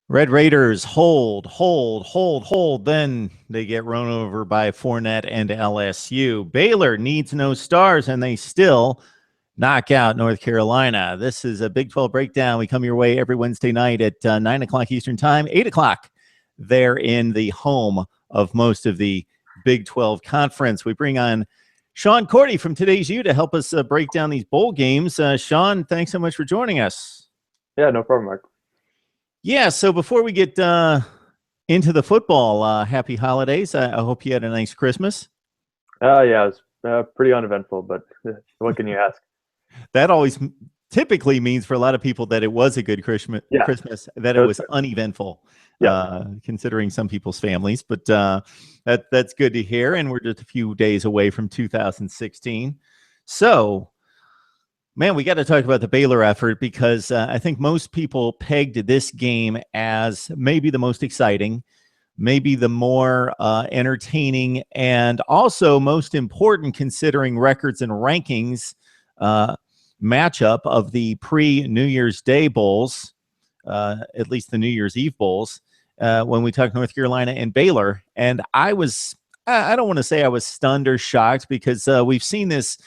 Red Raiders hold. Then they get run over by Fournette and LSU. Baylor needs no stars, and they still knock out North Carolina. This is a Big 12 breakdown. We come your way every Wednesday night at 9 o'clock Eastern Time, 8 o'clock there in the home of most of the Big 12 Conference. We bring on Sean Cordy from Today's U to help us break down these bowl games. Sean, thanks so much for joining us. Yeah, no problem, Mark. Yeah, so before we get into the football, happy holidays. I hope you had a nice Christmas. Yeah, it's pretty uneventful, but what can you ask? That always typically means for a lot of people that it was a good Christmas, Yeah, that it was uneventful, yeah, considering some people's families. But that's good to hear. And we're just a few days away from 2016. So, man, we got to talk about the Baylor effort because I think most people pegged this game as maybe the most exciting, maybe the more entertaining, and also most important considering records and rankings matchup of the pre-New Year's Day bowls, at least the New Year's Eve bowls, when we talk North Carolina and Baylor. And I don't want to say I was stunned or shocked because we've seen this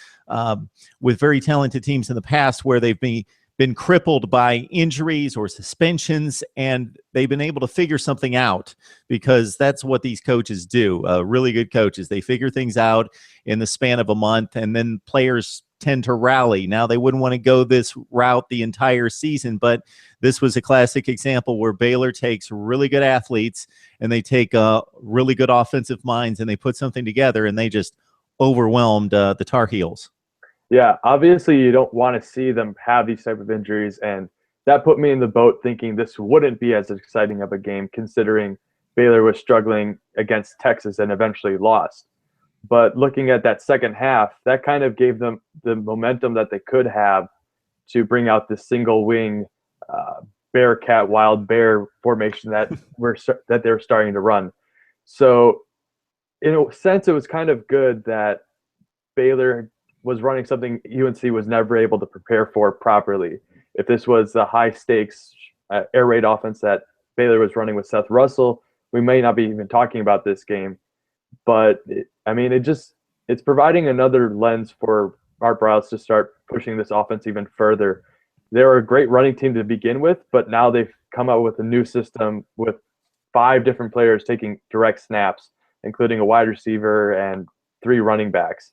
with very talented teams in the past where they've been crippled by injuries or suspensions, and they've been able to figure something out because that's what these coaches do. Really good coaches, they figure things out in the span of a month, and then players tend to rally. Now, they wouldn't want to go this route the entire season, but this was a classic example where Baylor takes really good athletes and they take really good offensive minds and they put something together, and they just overwhelmed the Tar Heels. yeah. Obviously, you don't want to see them have these type of injuries, and that put me in the boat thinking this wouldn't be as exciting of a game, considering Baylor was struggling against Texas and eventually lost. But looking at that second half, that kind of gave them the momentum that they could have to bring out the single wing Bearcat wild bear formation that they're starting to run. So in a sense, it was kind of good that Baylor was running something UNC was never able to prepare for properly. If this was the high stakes air raid offense that Baylor was running with Seth Russell, we may not be even talking about this game. But it's providing another lens for Art Briles to start pushing this offense even further. They're a great running team to begin with, but now they've come out with a new system with 5 different players taking direct snaps, including a wide receiver and 3 running backs.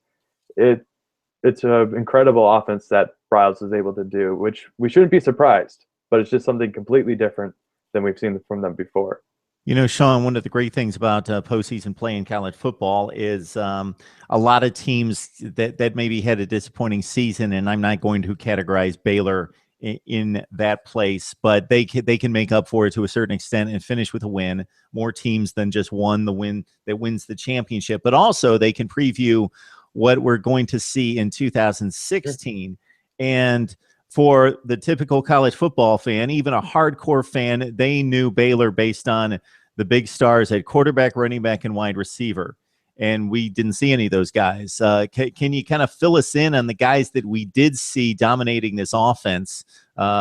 It's an incredible offense that Briles is able to do, which we shouldn't be surprised, but it's just something completely different than we've seen from them before. You know, Sean, one of the great things about postseason play in college football is a lot of teams that maybe had a disappointing season, and I'm not going to categorize Baylor in that place, but they can make up for it to a certain extent and finish with a win. More teams than just one, the win that wins the championship, but also they can preview what we're going to see in 2016. And for the typical college football fan, even a hardcore fan, they knew Baylor based on the big stars at quarterback, running back, and wide receiver. And we didn't see any of those guys. Can you kind of fill us in on the guys that we did see dominating this offense,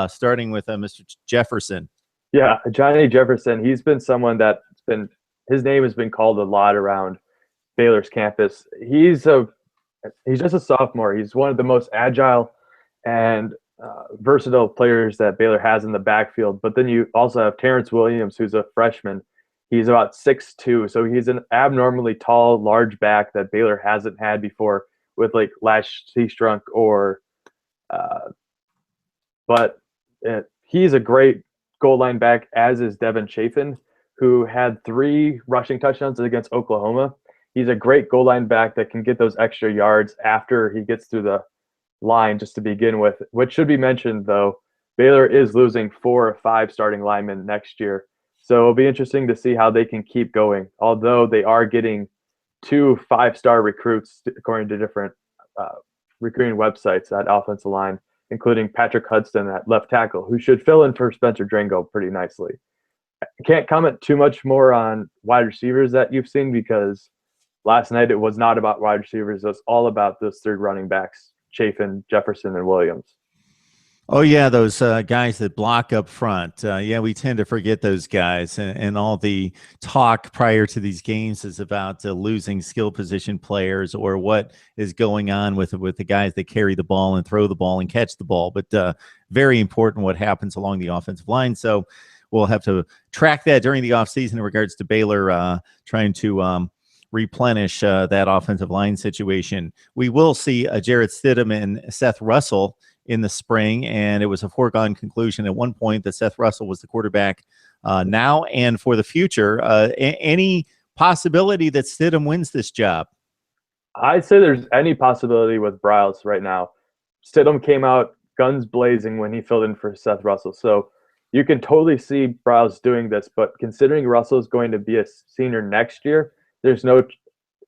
starting with Mr. Jefferson? Yeah, Johnny Jefferson, he's been someone his name has been called a lot around Baylor's campus. He's just a sophomore. He's one of the most agile and versatile players that Baylor has in the backfield. But then you also have Terrence Williams, who's a freshman. He's about 6'2", so he's an abnormally tall, large back that Baylor hasn't had before with like Lash Seastrunk but he's a great goal line back, as is Devin Chafin, who had 3 rushing touchdowns against Oklahoma. He's a great goal line back that can get those extra yards after he gets through the line just to begin with. What should be mentioned, though, Baylor is losing 4 or 5 starting linemen next year. So it'll be interesting to see how they can keep going, although they are getting 2 5-star recruits, according to different recruiting websites at offensive line, including Patrick Hudson at left tackle, who should fill in for Spencer Dringo pretty nicely. I can't comment too much more on wide receivers that you've seen because last night it was not about wide receivers. It was all about those 3 running backs, Chafin, Jefferson, and Williams. Oh yeah, those guys that block up front. Yeah, we tend to forget those guys, and all the talk prior to these games is about losing skill position players or what is going on with the guys that carry the ball and throw the ball and catch the ball. But very important what happens along the offensive line. So we'll have to track that during the offseason in regards to Baylor trying to replenish that offensive line situation. We will see Jarrett Stidham and Seth Russell in the spring, and it was a foregone conclusion at one point that Seth Russell was the quarterback now and for the future. Any possibility that Stidham wins this job? I'd say there's any possibility with Bryles right now. Stidham came out guns blazing when he filled in for Seth Russell. So you can totally see Bryles doing this, but considering Russell's going to be a senior next year, there's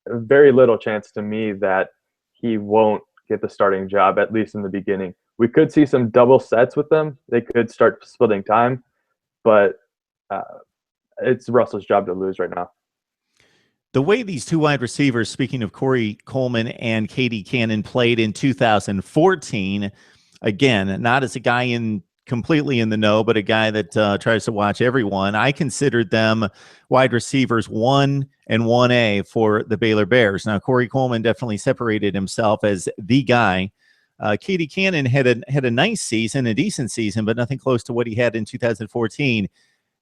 very little chance to me that he won't get the starting job, at least in the beginning. We could see some double sets with them. They could start splitting time, but uh, it's Russell's job to lose right now. The way these two wide receivers, speaking of Corey Coleman and Katie Cannon, played in 2014, again, not as a guy completely in the know, but a guy that tries to watch everyone. I considered them wide receivers 1 and 1A for the Baylor Bears. Now, Corey Coleman definitely separated himself as the guy. Katie Cannon had a nice season, a decent season, but nothing close to what he had in 2014.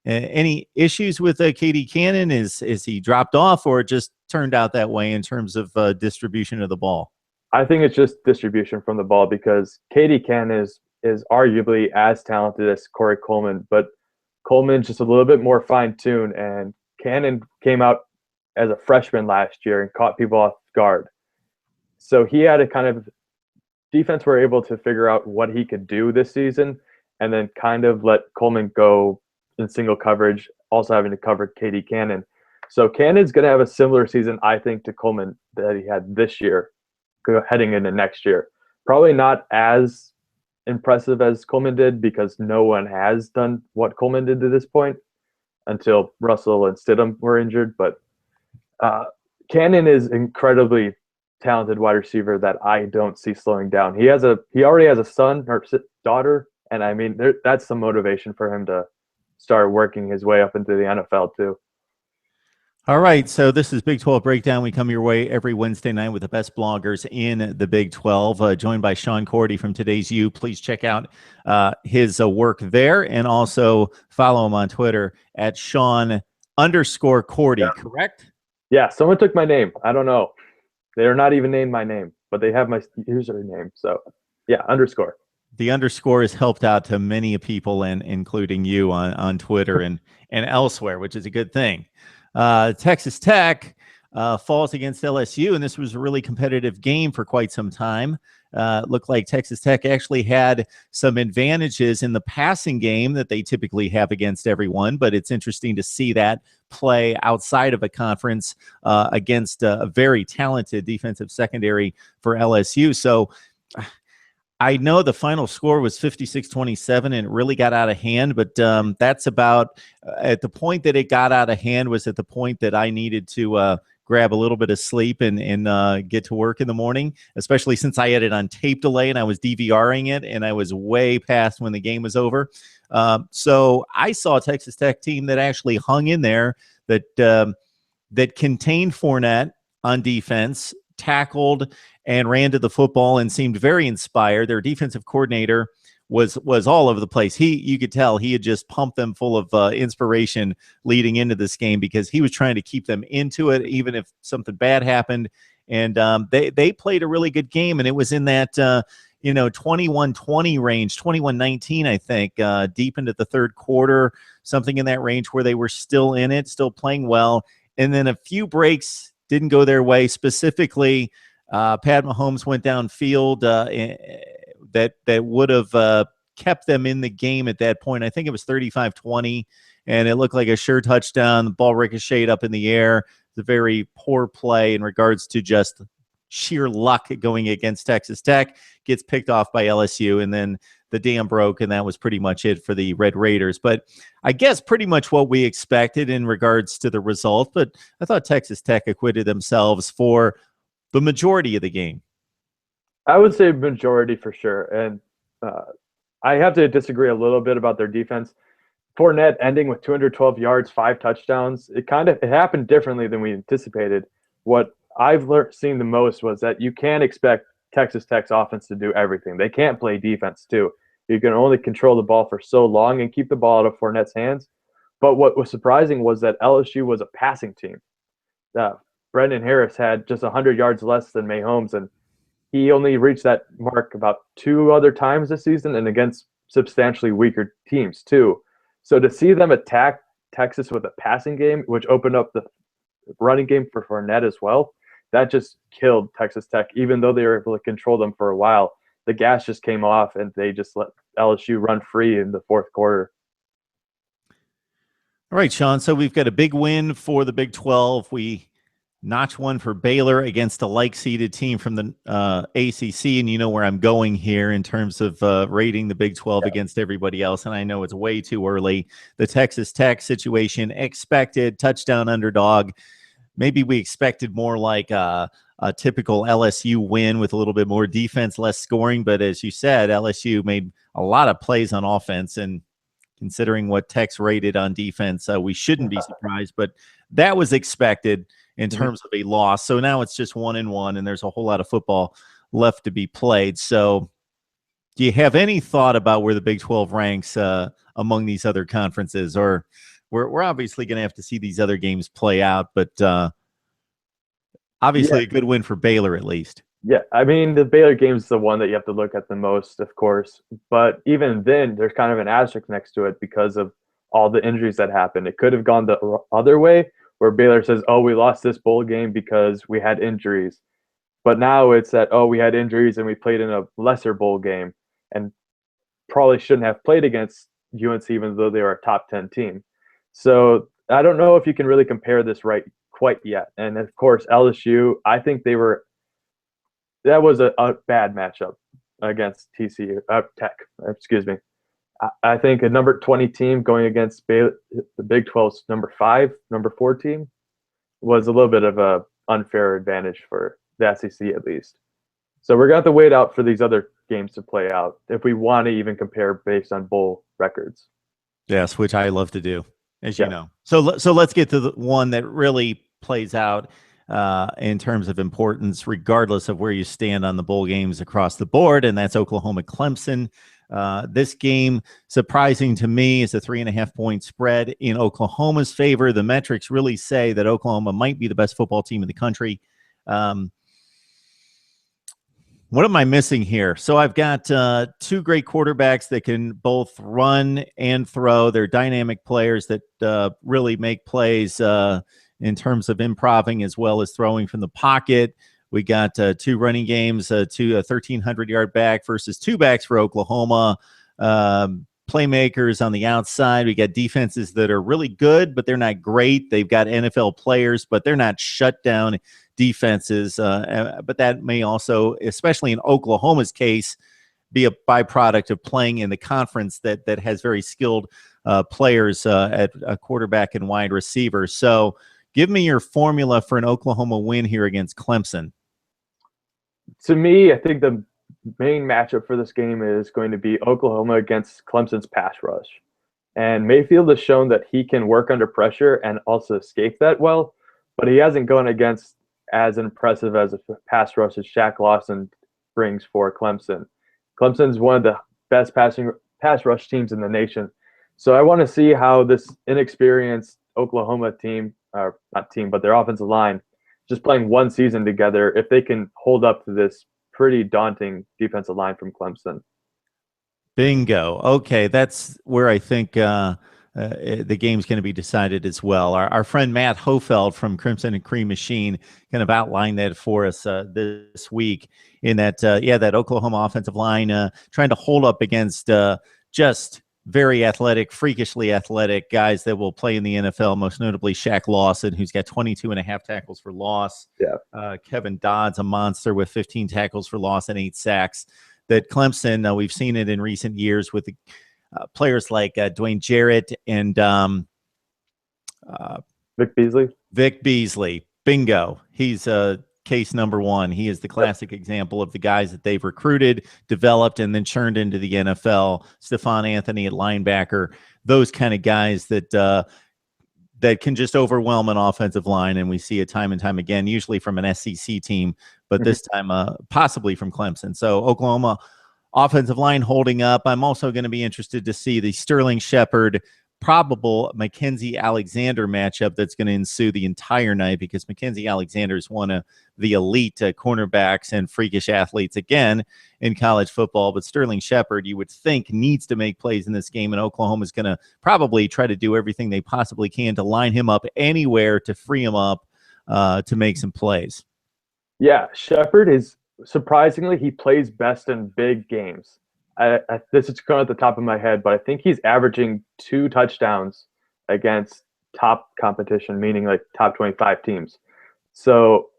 Any issues with Katie Cannon? Is he dropped off, or it just turned out that way in terms of distribution of the ball? I think it's just distribution from the ball because Katie Cannon is arguably as talented as Corey Coleman, but Coleman's just a little bit more fine-tuned, and Cannon came out as a freshman last year and caught people off guard. So he had a kind of defense were able to figure out what he could do this season and then kind of let Coleman go in single coverage, also having to cover Katie Cannon. So Cannon's going to have a similar season, I think, to Coleman that he had this year heading into next year. Probably not as impressive as Coleman did because no one has done what Coleman did to this point until Russell and Stidham were injured. But Cannon is incredibly talented wide receiver that I don't see slowing down. He already has a son or daughter, and I mean that's some motivation for him to start working his way up into the NFL too. All right, so this is Big 12 Breakdown. We come your way every Wednesday night with the best bloggers in the Big 12, joined by Sean Cordy from Today's You. Please check out his work there, and also follow him on Twitter at Sean_Cordy, Yeah. correct? Yeah, someone took my name. I don't know. They're not even named my name, but they have my username. So, yeah, underscore. The underscore has helped out to many people, and including you on Twitter and elsewhere, which is a good thing. Texas Tech falls against LSU, and this was a really competitive game for quite some time. Looked like Texas Tech actually had some advantages in the passing game that they typically have against everyone, but it's interesting to see that play outside of a conference against a very talented defensive secondary for LSU. So I know the final score was 56-27 and it really got out of hand, but that's about at the point that it got out of hand was at the point that I needed to grab a little bit of sleep and get to work in the morning, especially since I had it on tape delay and I was DVRing it and I was way past when the game was over. So I saw a Texas Tech team that actually hung in there, that contained Fournette on defense, tackled and ran to the football and seemed very inspired. Their defensive coordinator was all over the place. You could tell he had just pumped them full of inspiration leading into this game because he was trying to keep them into it, even if something bad happened. And they played a really good game, and it was in that 21-20 range, 21-19, I think, deep into the third quarter, something in that range where they were still in it, still playing well. And then a few breaks didn't go their way. Specifically, Pat Mahomes went downfield that would have kept them in the game at that point. I think it was 35-20, and it looked like a sure touchdown. The ball ricocheted up in the air. It's a very poor play in regards to just sheer luck going against Texas Tech. Gets picked off by LSU, and then the dam broke, and that was pretty much it for the Red Raiders. But I guess pretty much what we expected in regards to the result. But I thought Texas Tech acquitted themselves for the majority of the game. I would say majority for sure. And I have to disagree a little bit about their defense. Fournette ending with 212 yards, 5 touchdowns. It happened differently than we anticipated. What I've seen the most was that you can't expect Texas Tech's offense to do everything. They can't play defense too. You can only control the ball for so long and keep the ball out of Fournette's hands. But what was surprising was that LSU was a passing team. Brendan Harris had just 100 yards less than Mahomes, and he only reached that mark about 2 other times this season, and against substantially weaker teams too. So to see them attack Texas with a passing game, which opened up the running game for Fournette as well, that just killed Texas Tech. Even though they were able to control them for a while, the gas just came off, and they just let LSU run free in the fourth quarter. All right, Sean. So we've got a big win for the Big 12. We notch one for Baylor against a like-seeded team from the ACC, and you know where I'm going here in terms of rating the Big 12 against everybody else, and I know it's way too early. The Texas Tech situation, expected touchdown underdog. Maybe we expected more like a typical LSU win with a little bit more defense, less scoring, but as you said, LSU made a lot of plays on offense, and considering what Tech's rated on defense, we shouldn't be surprised, but that was expected in terms of a loss. So now it's just 1-1, and there's a whole lot of football left to be played. So do you have any thought about where the Big 12 ranks among these other conferences? Or we're obviously going to have to see these other games play out, but obviously a good win for Baylor at least. Yeah, I mean, the Baylor game is the one that you have to look at the most, of course. But even then, there's kind of an asterisk next to it because of all the injuries that happened. It could have gone the other way, where Baylor says, oh, we lost this bowl game because we had injuries. But now it's that, oh, we had injuries and we played in a lesser bowl game and probably shouldn't have played against UNC even though they were a top 10 team. So I don't know if you can really compare this right quite yet. And of course, LSU, I think that was a bad matchup against TCU, Tech, excuse me. I think a number 20 team going against the Big 12's number 4 team was a little bit of a unfair advantage for the SEC at least. So we're going to have to wait out for these other games to play out if we want to even compare based on bowl records. Yes, which I love to do, as you know. So let's get to the one that really plays out in terms of importance, regardless of where you stand on the bowl games across the board, and that's Oklahoma-Clemson. This game, surprising to me, is a 3.5-point spread in Oklahoma's favor. The metrics really say that Oklahoma might be the best football team in the country. What am I missing here? So I've got 2 great quarterbacks that can both run and throw. They're dynamic players that really make plays in terms of improving as well as throwing from the pocket. We got 2 running games, a 1,300-yard back versus 2 backs for Oklahoma. Playmakers on the outside. We got defenses that are really good, but they're not great. They've got NFL players, but they're not shutdown defenses. But that may also, especially in Oklahoma's case, be a byproduct of playing in the conference that has very skilled players at a quarterback and wide receiver. So give me your formula for an Oklahoma win here against Clemson. To me, I think the main matchup for this game is going to be Oklahoma against Clemson's pass rush. And Mayfield has shown that he can work under pressure and also escape that well, but he hasn't gone against as impressive as a pass rush as Shaq Lawson brings for Clemson. Clemson's one of the best pass rush teams in the nation. So I want to see how this inexperienced Oklahoma team, or not team, but their offensive line, just playing one season together, if they can hold up to this pretty daunting defensive line from Clemson. Bingo. Okay, that's where I think the game's going to be decided as well. Our friend Matt Hofeld from Crimson and Cream Machine kind of outlined that for us this week in that, that Oklahoma offensive line trying to hold up against just very athletic, freakishly athletic guys that will play in the NFL, most notably Shaq Lawson, who's got 22.5 tackles for loss. Yeah. Kevin Dodd's a monster with 15 tackles for loss and 8 sacks. That Clemson, we've seen it in recent years with the players like Dwayne Jarrett and Vic Beasley. Vic Beasley. Bingo. He's case number one. He is the classic example of the guys that they've recruited, developed, and then churned into the NFL. Stephon Anthony at linebacker, those kind of guys that that can just overwhelm an offensive line, and we see it time and time again, usually from an SEC team, but this time possibly from Clemson. So Oklahoma offensive line holding up. I'm also going to be interested to see the Sterling Shepard probable Mackenzie Alexander matchup that's going to ensue the entire night, because Mackenzie Alexander is one of the elite cornerbacks and freakish athletes again in college football. But Sterling Shepard, you would think, needs to make plays in this game, and Oklahoma is going to probably try to do everything they possibly can to line him up anywhere to free him up to make some plays. Yeah, Shepard is surprisingly, he plays best in big games. This is going at the top of my head, but I think he's averaging 2 touchdowns against top competition, meaning like top 25 teams. So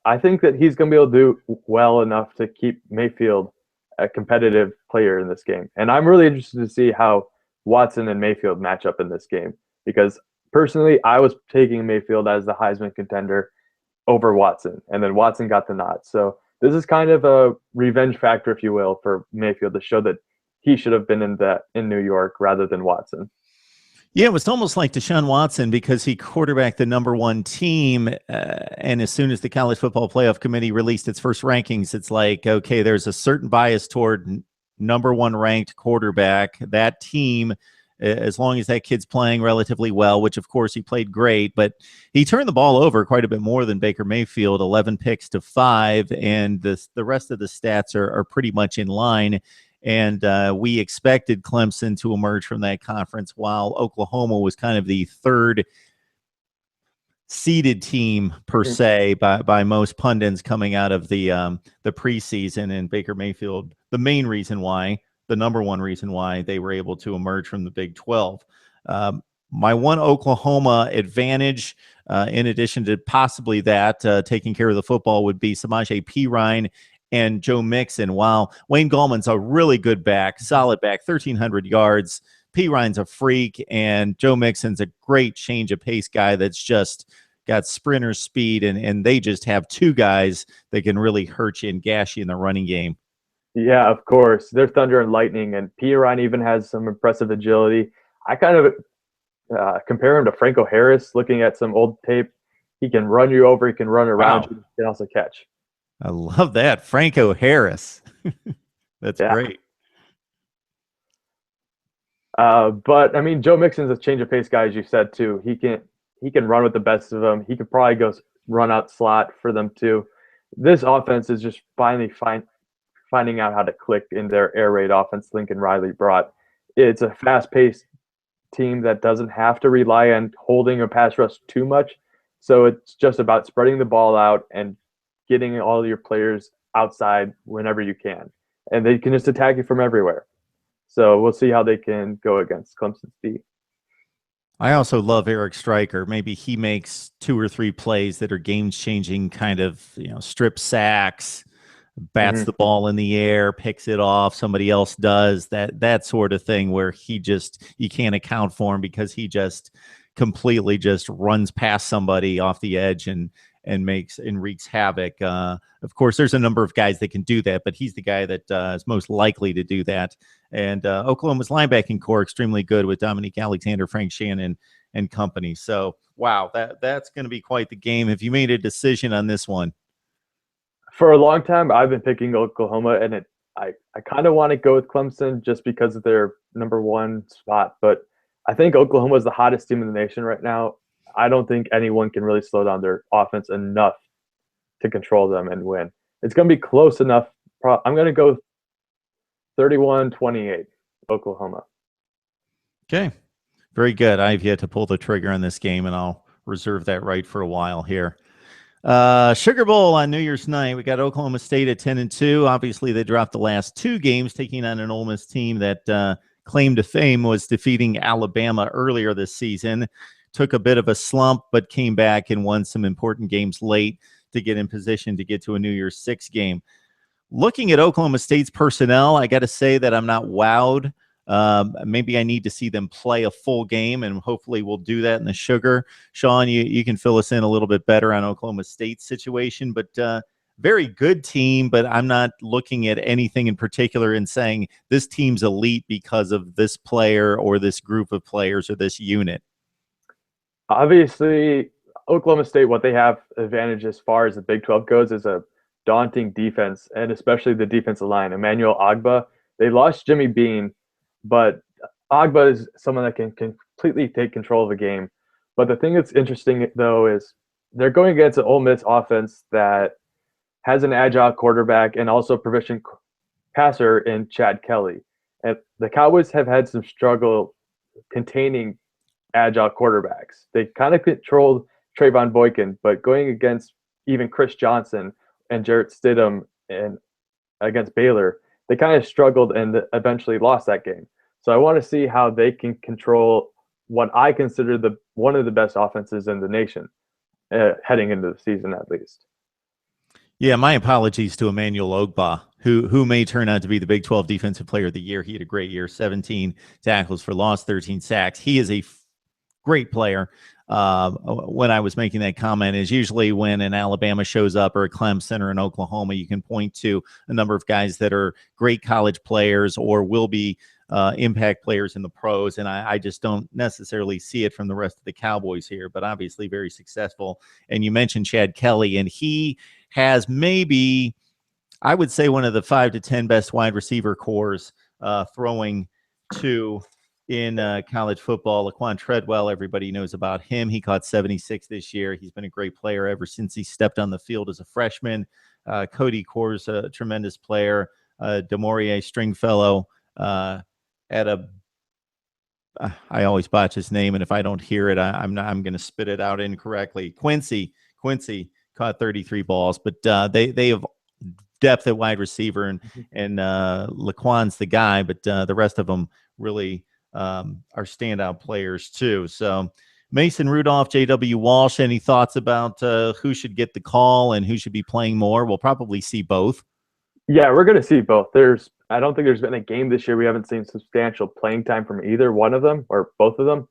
I think that he's going to be able to do well enough to keep Mayfield a competitive player in this game. And I'm really interested to see how Watson and Mayfield match up in this game, because personally, I was taking Mayfield as the Heisman contender over Watson, and then Watson got the nod. So this is kind of a revenge factor, if you will, for Mayfield to show that he should have been in New York rather than Watson. Yeah, it was almost like Deshaun Watson, because he quarterbacked the #1 team, and as soon as the College Football Playoff Committee released its first rankings, it's like, okay, there's a certain bias toward #1 ranked quarterback. That team, as long as that kid's playing relatively well, which of course he played great, but he turned the ball over quite a bit more than Baker Mayfield, 11 picks to 5, and the rest of the stats are pretty much in line. And we expected Clemson to emerge from that conference, while Oklahoma was kind of the third seeded team per se by most pundits coming out of the preseason, and Baker Mayfield, the main reason why, the #1 reason why they were able to emerge from the Big 12. My one Oklahoma advantage, in addition to possibly that, taking care of the football, would be Samaje Perine and Joe Mixon. While Wayne Gallman's a really good back, solid back, 1,300 yards, Perine's a freak, and Joe Mixon's a great change of pace guy that's just got sprinter speed, and they just have 2 guys that can really hurt you and gash you in the running game. Yeah, of course. They're thunder and lightning, and Perine even has some impressive agility. I kind of compare him to Franco Harris, looking at some old tape. He can run you over. He can run around. Wow. He can also catch. I love that. Franco Harris. That's great. But, I mean, Joe Mixon's a change of pace guy, as you said, too. He can run with the best of them. He could probably go run out slot for them, too. This offense is just finding out how to click in their air raid offense Lincoln Riley brought. It's a fast-paced team that doesn't have to rely on holding a pass rush too much. So it's just about spreading the ball out and getting all your players outside whenever you can. And they can just attack you from everywhere. So we'll see how they can go against Clemson's D. I also love Eric Stryker. Maybe he makes 2 or 3 plays that are game-changing, kind of, strip sacks, bats the ball in the air, picks it off, somebody else does, that sort of thing, where you can't account for him because he just completely just runs past somebody off the edge and wreaks havoc. Of course, there's a number of guys that can do that, but he's the guy that is most likely to do that. And Oklahoma's linebacking core extremely good with Dominique Alexander, Frank Shannon, and company. So, wow, that's going to be quite the game. Have you made a decision on this one? For a long time, I've been picking Oklahoma, and I kind of want to go with Clemson just because of their #1 spot. But I think Oklahoma is the hottest team in the nation right now. I don't think anyone can really slow down their offense enough to control them and win. It's going to be close enough. I'm going to go 31-28, Oklahoma. Okay, very good. I've yet to pull the trigger on this game, and I'll reserve that right for a while here. Sugar Bowl on New Year's night. We got Oklahoma State at 10-2. Obviously, they dropped the last 2 games, taking on an Ole Miss team that claim to fame was defeating Alabama earlier this season. Took a bit of a slump, but came back and won some important games late to get in position to get to a New Year's 6 game. Looking at Oklahoma State's personnel, I got to say that I'm not wowed Maybe I need to see them play a full game, and hopefully we'll do that in the Sugar. Sean, you can fill us in a little bit better on Oklahoma State's situation, but very good team, but I'm not looking at anything in particular and saying this team's elite because of this player or this group of players or this unit. Obviously, Oklahoma State, what they have advantage as far as the Big 12 goes is a daunting defense, and especially the defensive line. Emmanuel Agba, they lost Jimmy Bean, but Agba is someone that can completely take control of the game. But the thing that's interesting, though, is they're going against an Ole Miss offense that has an agile quarterback and also proficient passer in Chad Kelly. And the Cowboys have had some struggle containing agile quarterbacks. They kind of controlled Trayvon Boykin, but going against even Chris Johnson and Jarrett Stidham and against Baylor, they kind of struggled and eventually lost that game. So I want to see how they can control what I consider one of the best offenses in the nation heading into the season, at least. Yeah, my apologies to Emmanuel Ogba, who may turn out to be the Big 12 Defensive Player of the Year. He had a great year, 17 tackles for loss, 13 sacks. He is a great player. When I was making that comment is usually when an Alabama shows up or a Clemson or an Oklahoma, you can point to a number of guys that are great college players or will be impact players in the pros. And I just don't necessarily see it from the rest of the Cowboys here, but obviously very successful. And you mentioned Chad Kelly, and he has maybe, I would say, one of the 5 to 10 best wide receiver cores throwing to in college football. Laquan Treadwell, everybody knows about him. He caught 76 this year. He's been a great player ever since he stepped on the field as a freshman. Cody Core's a tremendous player. Demorie Stringfellow I always botch his name, and if I don't hear it, I'm going to spit it out incorrectly. Quincy caught 33 balls, but they have depth at wide receiver, and Laquan's the guy, but the rest of them really are standout players too. So Mason Rudolph, J.W. Walsh, any thoughts about who should get the call and who should be playing more? We'll probably see both. Yeah, we're going to see both. I don't think there's been a game this year we haven't seen substantial playing time from either one of them or both of them.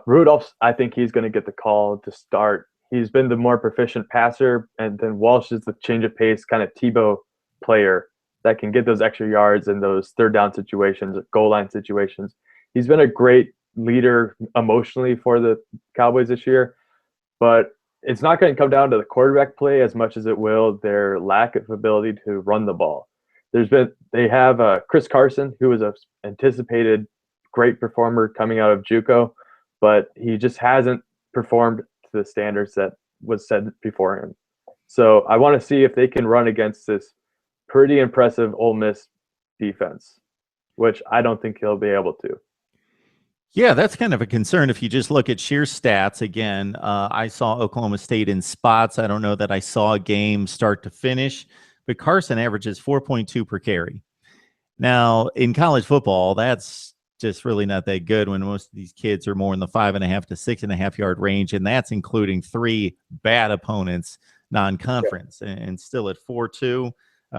Rudolph, I think he's going to get the call to start. He's been the more proficient passer, and then Walsh is the change of pace kind of Tebow player that can get those extra yards in those third down situations, goal line situations. He's been a great leader emotionally for the Cowboys this year, but it's not going to come down to the quarterback play as much as it will their lack of ability to run the ball. They have Chris Carson, who was an anticipated great performer coming out of JUCO, but he just hasn't performed to the standards that was set before him. So I want to see if they can run against this pretty impressive Ole Miss defense, which I don't think he'll be able to. Yeah, that's kind of a concern if you just look at sheer stats. Again, I saw Oklahoma State in spots. I don't know that I saw a game start to finish, but Carson averages 4.2 per carry. Now, in college football, that's just really not that good when most of these kids are more in the 5.5 to 6.5 yard range, and that's including 3 bad opponents non-conference. Yeah. And still at 4.2,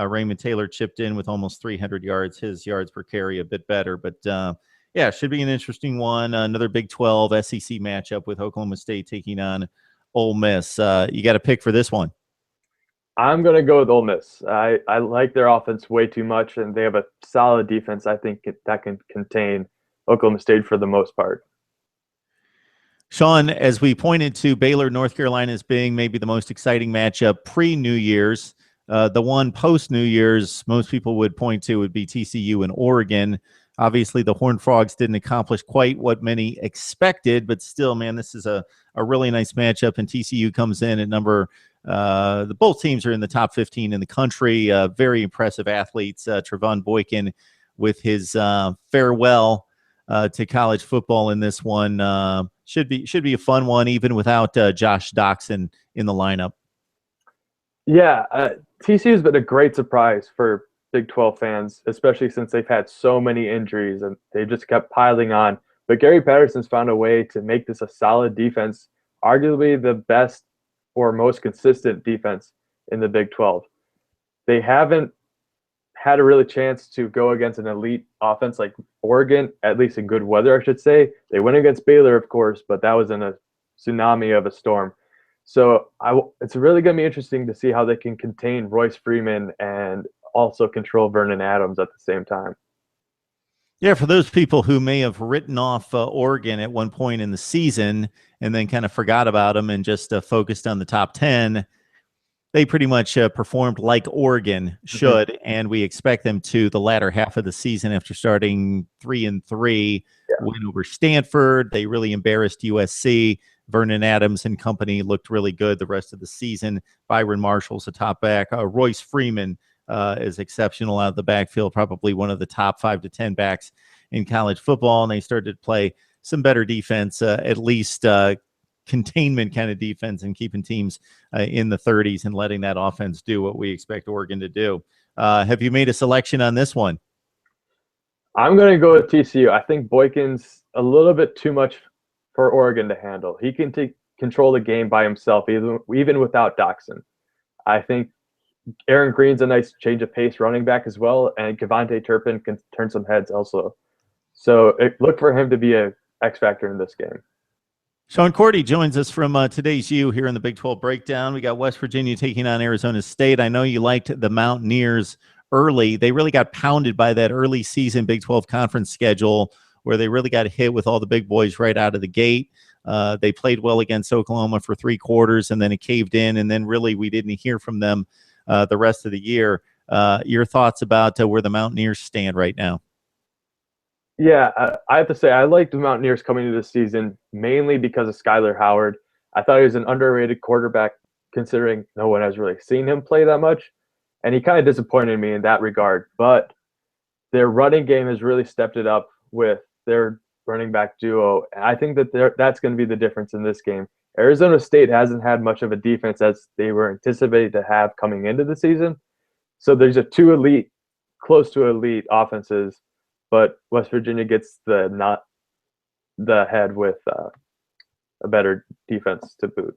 Raymond Taylor chipped in with almost 300 yards. His yards per carry a bit better, but yeah, should be an interesting one. Another Big 12 SEC matchup with Oklahoma State taking on Ole Miss. You got a pick for this one? I'm going to go with Ole Miss. I like their offense way too much, and they have a solid defense. I think that can contain Oklahoma State for the most part. Sean, as we pointed to Baylor, North Carolina as being maybe the most exciting matchup pre-New Year's, the one post-New Year's most people would point to would be TCU and Oregon. Obviously, the Horned Frogs didn't accomplish quite what many expected, but still, man, this is a really nice matchup, and TCU comes in at number both teams are in the top 15 in the country. Very impressive athletes. Trevon Boykin with his farewell to college football in this one should be a fun one, even without Josh Doxson in the lineup. Yeah, TCU's been a great surprise for Big 12 fans, especially since they've had so many injuries and they just kept piling on. But Gary Patterson's found a way to make this a solid defense, arguably the best or most consistent defense in the Big 12. They haven't had a really chance to go against an elite offense like Oregon, at least in good weather, I should say. They went against Baylor, of course, but that was in a tsunami of a storm. So it's really going to be interesting to see how they can contain Royce Freeman and also control Vernon Adams at the same time. Yeah, for those people who may have written off Oregon at one point in the season and then kind of forgot about them and just focused on the top 10, they pretty much performed like Oregon should, and we expect them to the latter half of the season after starting 3-3, win over Stanford. They really embarrassed USC. Vernon Adams and company looked really good the rest of the season. Byron Marshall's a top back. Royce Freeman is exceptional out of the backfield, probably one of the top 5 to 10 backs in college football, and they started to play some better defense, at least containment kind of defense, and keeping teams in the 30s and letting that offense do what we expect Oregon to do. Have you made a selection on this one? I'm going to go with TCU. I think Boykin's a little bit too much for Oregon to handle. He can control the game by himself, even without Doxson. I think Aaron Green's a nice change of pace running back as well, and Kevontae Turpin can turn some heads also. So look for him to be a X factor in this game. Sean Cordy joins us from Today's U here in the Big 12 Breakdown. We got West Virginia taking on Arizona State. I know you liked the Mountaineers early. They really got pounded by that early season Big 12 conference schedule where they really got hit with all the big boys right out of the gate. They played well against Oklahoma for 3 quarters, and then it caved in, and then really we didn't hear from them the rest of the year. Your thoughts about where the Mountaineers stand right now? Yeah, I have to say I like the Mountaineers coming into the season mainly because of Skyler Howard. I thought he was an underrated quarterback considering no one has really seen him play that much, and he kind of disappointed me in that regard. But their running game has really stepped it up with their running back duo, and I think that that's going to be the difference in this game. Arizona State hasn't had much of a defense as they were anticipated to have coming into the season. So there's close to elite offenses, but West Virginia gets the head with a better defense to boot.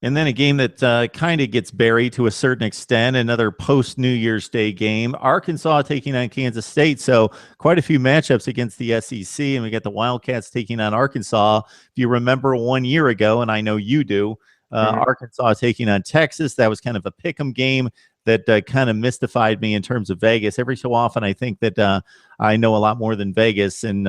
And then a game that kind of gets buried to a certain extent, another post-New Year's Day game. Arkansas taking on Kansas State, so quite a few matchups against the SEC, and we got the Wildcats taking on Arkansas. If you remember 1 year ago, and I know you do, Arkansas taking on Texas. That was kind of a pick'em game that kind of mystified me in terms of Vegas. Every so often, I think that I know a lot more than Vegas, and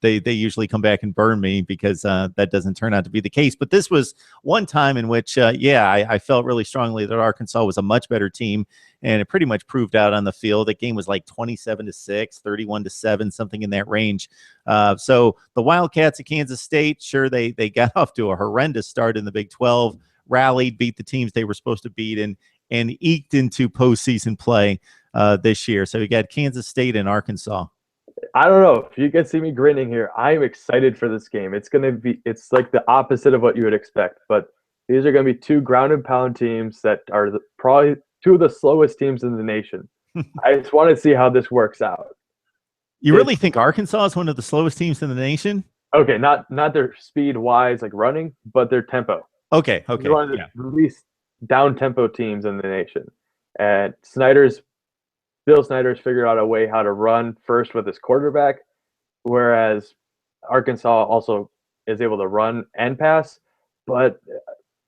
they usually come back and burn me because that doesn't turn out to be the case. But this was one time in which, I felt really strongly that Arkansas was a much better team, and it pretty much proved out on the field. The game was like 27-6, 31-7, something in that range. So the Wildcats of Kansas State, sure, they got off to a horrendous start in the Big 12, rallied, beat the teams they were supposed to beat, and eked into postseason play this year. So we got Kansas State and Arkansas. I don't know if you can see me grinning here. I'm excited for this game. It's like the opposite of what you would expect, but these are going to be 2 ground and pound teams that are probably 2 of the slowest teams in the nation. I just want to see how this works out. You really think Arkansas is one of the slowest teams in the nation? Okay, not their speed wise, like running, but their tempo. Okay. They're one of the least down tempo teams in the nation. And Bill Snyder's figured out a way how to run first with his quarterback, whereas Arkansas also is able to run and pass, but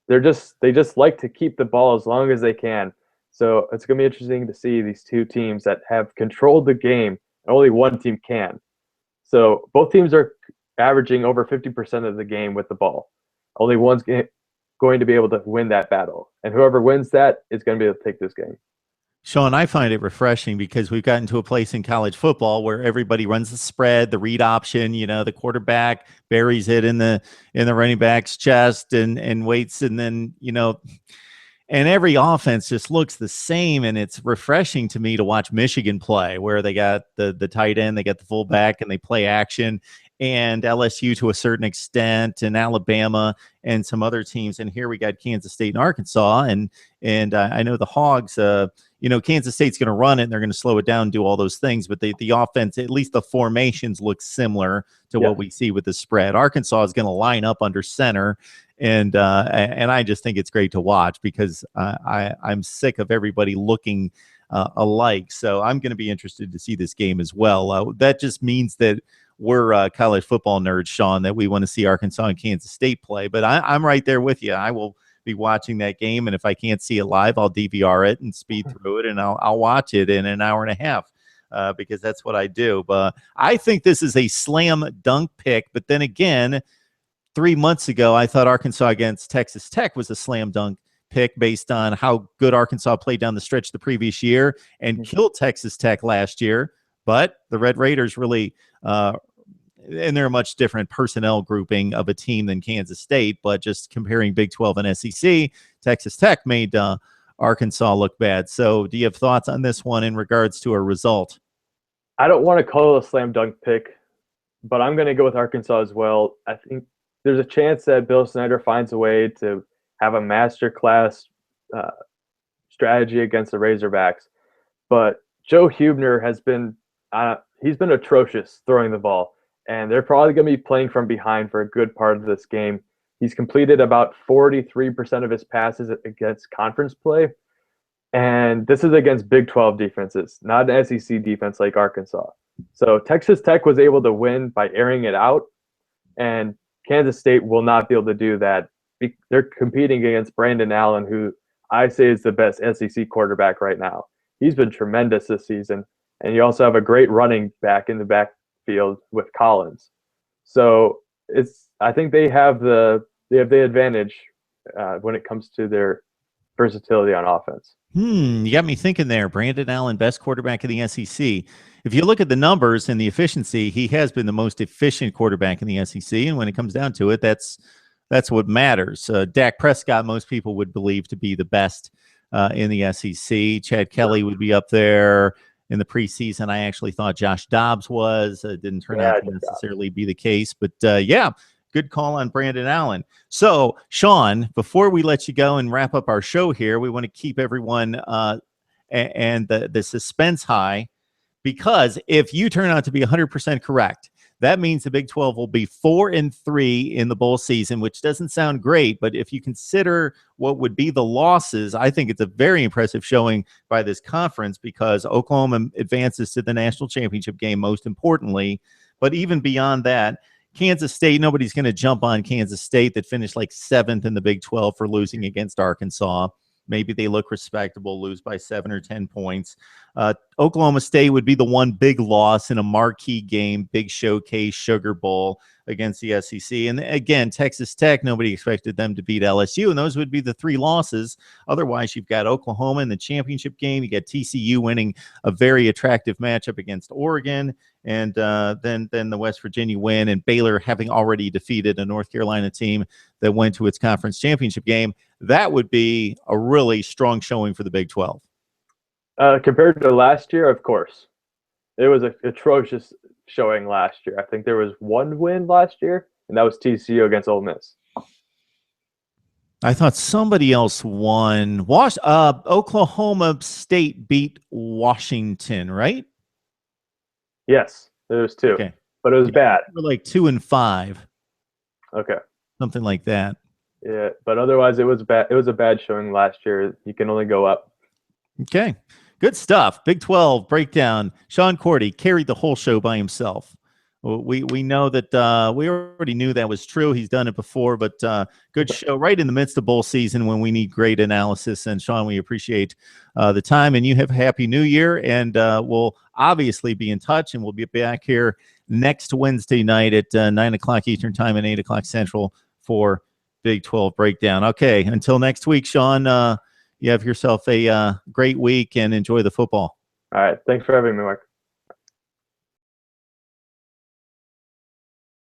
they just like to keep the ball as long as they can. So it's going to be interesting to see these 2 teams that have controlled the game, and only one team can. So both teams are averaging over 50% of the game with the ball. Only one's going to be able to win that battle, and whoever wins that is going to be able to take this game. Sean, I find it refreshing because we've gotten to a place in college football where everybody runs the spread, the read option, the quarterback buries it in the running back's chest and waits, and then, and every offense just looks the same. And it's refreshing to me to watch Michigan play, where they got the tight end, they got the fullback, and they play action, and LSU to a certain extent, and Alabama and some other teams. And here we got Kansas State and Arkansas, and I know the Hogs, Kansas State's going to run it and they're going to slow it down and do all those things, but the offense, at least the formations, look similar to what we see with the spread. Arkansas is going to line up under center, and I just think it's great to watch because I'm sick of everybody looking alike. So I'm going to be interested to see this game as well. That just means that we're college football nerds, Sean, that we want to see Arkansas and Kansas State play. But I'm right there with you. I will be watching that game, and if I can't see it live, I'll DVR it and speed through it, and I'll watch it in an hour and a half. Because that's what I do. But I think this is a slam dunk pick. But then again, 3 months ago, I thought Arkansas against Texas Tech was a slam dunk pick based on how good Arkansas played down the stretch the previous year and killed Texas Tech last year. But the Red Raiders really, and they're a much different personnel grouping of a team than Kansas State. But just comparing Big 12 and SEC, Texas Tech made Arkansas look bad. So do you have thoughts on this one in regards to a result? I don't want to call it a slam dunk pick, but I'm going to go with Arkansas as well. I think there's a chance that Bill Snyder finds a way to have a masterclass strategy against the Razorbacks. But Joe Huebner has been he's been atrocious throwing the ball, and they're probably going to be playing from behind for a good part of this game. He's completed about 43% of his passes against conference play. And this is against Big 12 defenses, not an SEC defense like Arkansas. So Texas Tech was able to win by airing it out, and Kansas State will not be able to do that. They're competing against Brandon Allen, who I say is the best SEC quarterback right now. He's been tremendous this season, and you also have a great running back in the backfield with Collins. So I think they have the advantage when it comes to their versatility on offense. You got me thinking there. Brandon Allen, best quarterback in the SEC. If you look at the numbers and the efficiency, he has been the most efficient quarterback in the SEC. And when it comes down to it, that's what matters. Dak Prescott, most people would believe to be the best in the SEC. Chad Kelly would be up there. In the preseason, I actually thought Josh Dobbs was. It didn't turn out to necessarily be the case. But, yeah, good call on Brandon Allen. So, Sean, before we let you go and wrap up our show here, we want to keep everyone and the suspense high, because if you turn out to be 100% correct, that means the Big 12 will be 4-3 in the bowl season, which doesn't sound great. But if you consider what would be the losses, I think it's a very impressive showing by this conference, because Oklahoma advances to the national championship game, most importantly. But even beyond that, Kansas State, nobody's going to jump on Kansas State that finished like 7th in the Big 12 for losing against Arkansas. Maybe they look respectable, lose by 7 or 10 points. Oklahoma State would be the one big loss in a marquee game, big showcase, Sugar Bowl against the SEC. And again, Texas Tech, nobody expected them to beat LSU, and those would be the 3 losses. Otherwise, you've got Oklahoma in the championship game. You got TCU winning a very attractive matchup against Oregon, and then the West Virginia win, and Baylor having already defeated a North Carolina team that went to its conference championship game. That would be a really strong showing for the Big 12. Compared to last year, of course. It was an atrocious showing last year. I think there was one win last year, and that was TCU against Ole Miss. I thought somebody else won. Oklahoma State beat Washington, right? Yes, there was 2. Okay. But it was bad. We're like 2-5. Okay. Something like that. Yeah, but otherwise it was bad. It was a bad showing last year. You can only go up. Okay. Good stuff. Big 12 breakdown. Sean Cordy carried the whole show by himself. We know that we already knew that was true. He's done it before, but good show right in the midst of bowl season when we need great analysis. And Sean, we appreciate the time, and you have a happy new year. And we'll obviously be in touch, and we'll be back here next Wednesday night at 9 o'clock Eastern time and 8 o'clock Central for Big 12 breakdown. Okay. Until next week, Sean, you have yourself a great week and enjoy the football. All right. Thanks for having me, Mark.